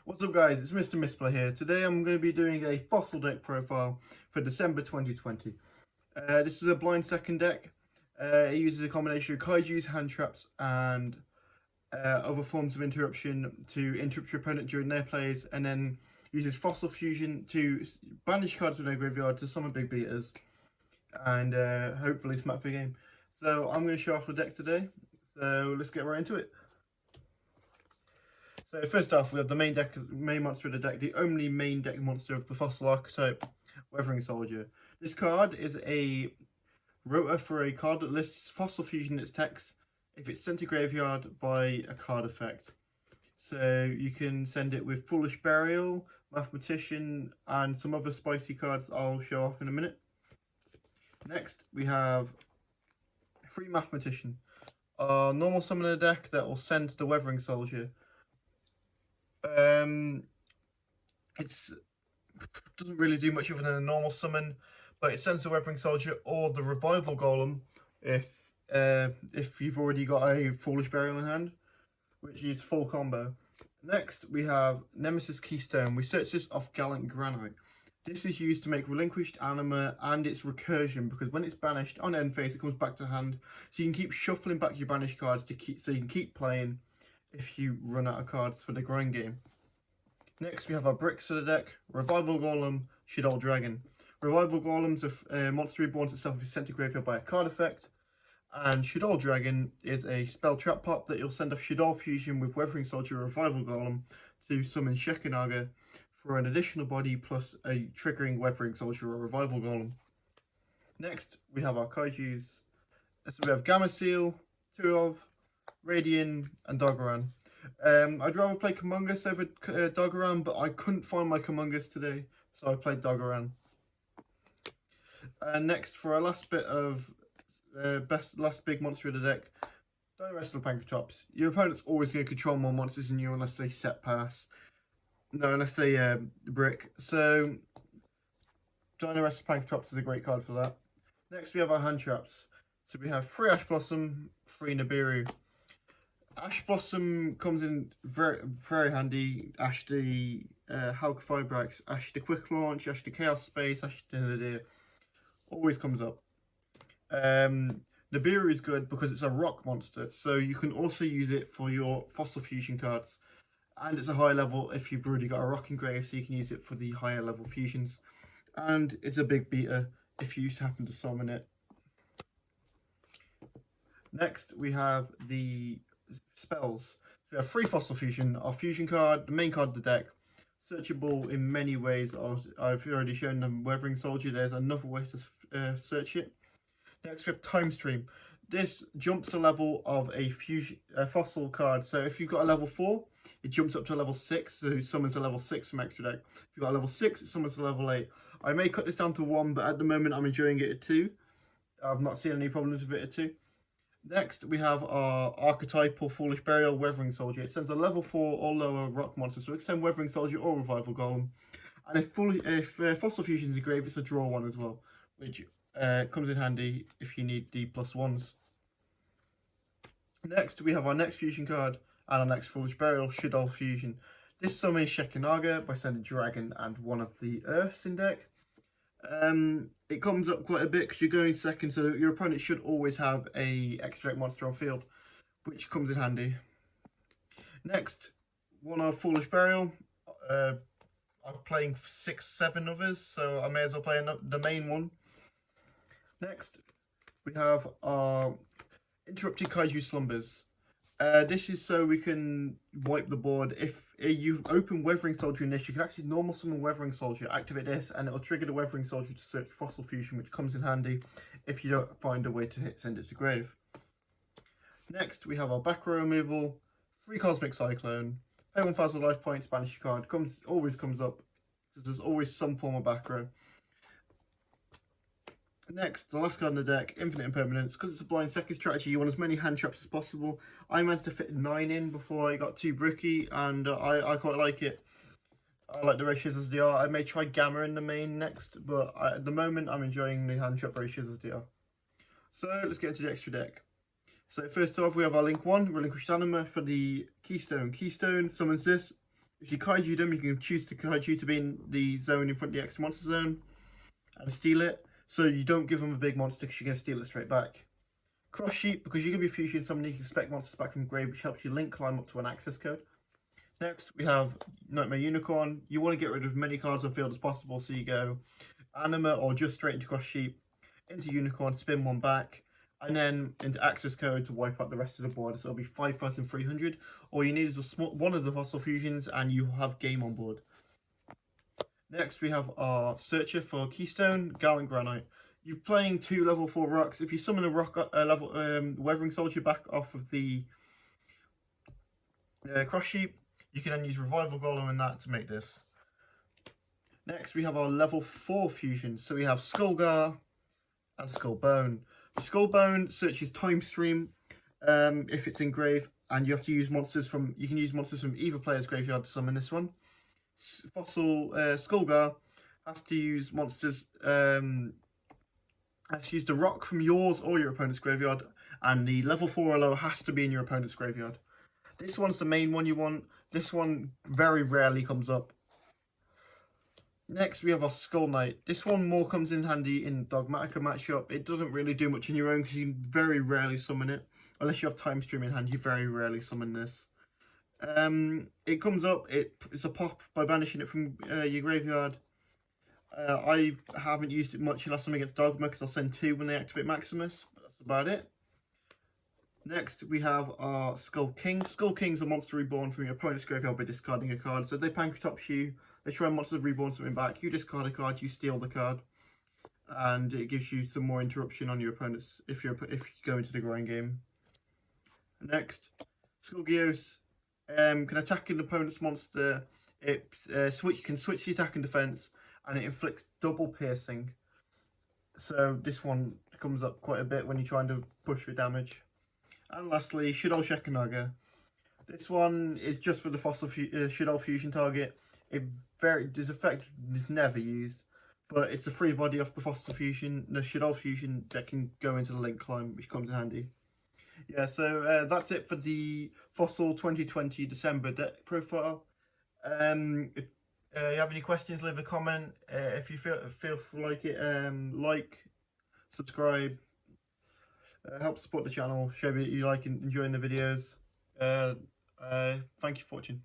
What's up guys, it's Mr. Misplay here. Today I'm going to be doing a fossil deck profile for December 2020. This is a blind second deck. It uses a combination of kaijus, hand traps and other forms of interruption to interrupt your opponent during their plays, and then uses fossil fusion to banish cards from their graveyard to summon big beaters and hopefully smack for the game. So I'm going to show off the deck today, so let's get right into it. So first off, we have the main monster of the deck, the only main deck monster of the Fossil archetype, Weathering Soldier. This card is a rotor for a card that lists Fossil Fusion in its text if it's sent to graveyard by a card effect. So you can send it with Foolish Burial, Mathematician, and some other spicy cards I'll show off in a minute. Next, we have Free Mathematician, our normal summoner deck that will send the Weathering Soldier. It doesn't really do much other than a normal summon, but it sends the Weathering Soldier or the Revival Golem if you've already got a Foolish Burial in hand, which is full combo. Next, we have Nemesis Keystone. We search this off Gallant Granite. This is used to make Relinquished Anima and its recursion, because when it's banished on end phase, it comes back to hand, so you can keep shuffling back your banished cards so you can keep playing if you run out of cards for the grind game. Next, we have our bricks for the deck: Revival Golem, Shaddoll Dragon. Revival Golem's a monster reborn itself if it's sent to graveyard by a card effect, and Shaddoll Dragon is a spell trap pop that you'll send off Shaddoll Fusion with Weathering Soldier or Revival Golem to summon Shekinaga for an additional body plus a triggering Weathering Soldier or Revival Golem. Next, we have our kaijus. So we have Gameciel, Turov, Radian, and Dogoran. I'd rather play Kumungus over Dogoran, but I couldn't find my Kumungus today, so I played Dogoran. Next, for our last bit of last big monster of the deck, Dino-Wrestler Pankratops. Your opponent's always going to control more monsters than you unless they set pass. No, unless they brick. So Dino-Wrestler Pankratops is a great card for that. Next, we have our hand traps. So we have 3 Ash Blossom, 3 Nibiru. Ash Blossom comes in very handy. Ash the Hulk Fibrax, Ash the Quick Launch, Ash the Chaos Space, Ash the Nadir. Always comes up. Nibiru is good because it's a rock monster, so you can also use it for your Fossil Fusion cards. And it's a high level if you've already got a rock engrave, so you can use it for the higher level fusions. And it's a big beater if you happen to summon it. Next, we have the spells. So we have 3 Fossil Fusion, our fusion card, the main card of the deck, searchable in many ways. I've already shown them Weathering Soldier. There's another way to search it. Next, we have Time Stream. This jumps the level of a fossil card. So if you've got a level 4, it jumps up to a level 6, so it summons a level 6 from extra deck. If you've got a level 6, it summons a level 8. I may cut this down to 1, but at the moment I'm enjoying it at 2. I've not seen any problems with it at 2. Next, we have our archetypal Foolish Burial Weathering Soldier. It sends a level 4 or lower rock monster, so it can send Weathering Soldier or Revival Golem. And if Fossil Fusion's a grave, it's a draw 1 as well, which comes in handy if you need the +1s. Next, we have our next fusion card and our next Foolish Burial, Shaddoll Fusion. This summons Shekinaga by sending Dragon and one of the Earths in deck. It comes up quite a bit because you're going second, so your opponent should always have a extra deck monster on field, which comes in handy. Next, one of Foolish Burial. I'm playing 6-7 others, so I may as well play the main one. Next, we have our Interrupted Kaiju Slumbers. This is so we can wipe the board. If you open Weathering Soldier in this, you can actually normal summon Weathering Soldier, activate this, and it'll trigger the Weathering Soldier to search Fossil Fusion, which comes in handy if you don't find a way to send it to grave. Next, we have our back row removal, 3 Cosmic Cyclone, pay 1,000 life points, banish your card. Always comes up because there's always some form of back row. Next, the last card in the deck, Infinite Impermanence. Because it's a blind second strategy, you want as many hand traps as possible. I managed to fit 9 in before I got too bricky, and I quite like it. I like the ratios as they are. I may try Gamma in the main next, but at the moment I'm enjoying the hand trap ratios as they are. So let's get into the extra deck. So first off, we have our Link 1, Relinquished Anima for the Keystone. Keystone summons this. If you kaiju them, you can choose the kaiju to be in the zone in front of the extra monster zone and steal it. So you don't give them a big monster because you're going to steal it straight back. Cross Sheep, because you're going to be fusion summoning, you can spec monsters back from the grave, which helps you link climb up to an access code. Next, we have Nightmare Unicorn. You want to get rid of as many cards on field as possible, so you go Anima or just straight into Cross Sheep, into Unicorn, spin one back, and then into access code to wipe out the rest of the board. So it'll be 5,300. All you need is a small one of the fossil fusions, and you have game on board. Next, we have our Searcher for Keystone, Gallant Granite. You're playing 2 level 4 rocks. If you summon a rock level Weathering Soldier back off of the Cross Sheep, you can then use Revival Golem and that to make this. Next, we have our level 4 fusion. So we have Skullgar and Skullbone. Skullbone searches Time Stream if it's in grave, and you have to use monsters from. You can use monsters from either player's graveyard to summon this one. Fossil Skullgar has to use monsters. Has to use the rock from yours or your opponent's graveyard, and the level 4 or lower has to be in your opponent's graveyard. This one's the main one you want. This one very rarely comes up. Next, we have our Skull Knight. This one more comes in handy in Dogmatica matchup. It doesn't really do much in your own because you very rarely summon it. Unless you have Time Stream in hand, you very rarely summon this. It comes up, it's a pop by banishing it from your graveyard. I haven't used it much unless I'm against Dogma because I'll send 2 when they activate Maximus, but that's about it. Next, we have our Skull King. Skull King's a monster reborn from your opponent's graveyard by discarding a card. So they Pankratops you, they try monsters reborn something back, you discard a card, you steal the card, and it gives you some more interruption on your opponents if you go into the grind game. Next, Skull Geos can attack an opponent's monster. It can switch the attack and defense, and it inflicts double piercing. So this one comes up quite a bit when you're trying to push for damage. And lastly, Shaddoll Shekhanaga. This one is just for the fossil Shaddoll fusion target. This effect is never used, but it's a free body off the fossil fusion, the Shaddoll fusion that can go into the link climb, which comes in handy. Yeah, so that's it for the Fossil 2020 December deck profile. If you have any questions, leave a comment. If you feel like it, like, subscribe, help support the channel, show me that you like and enjoying the videos. Thank you for watching.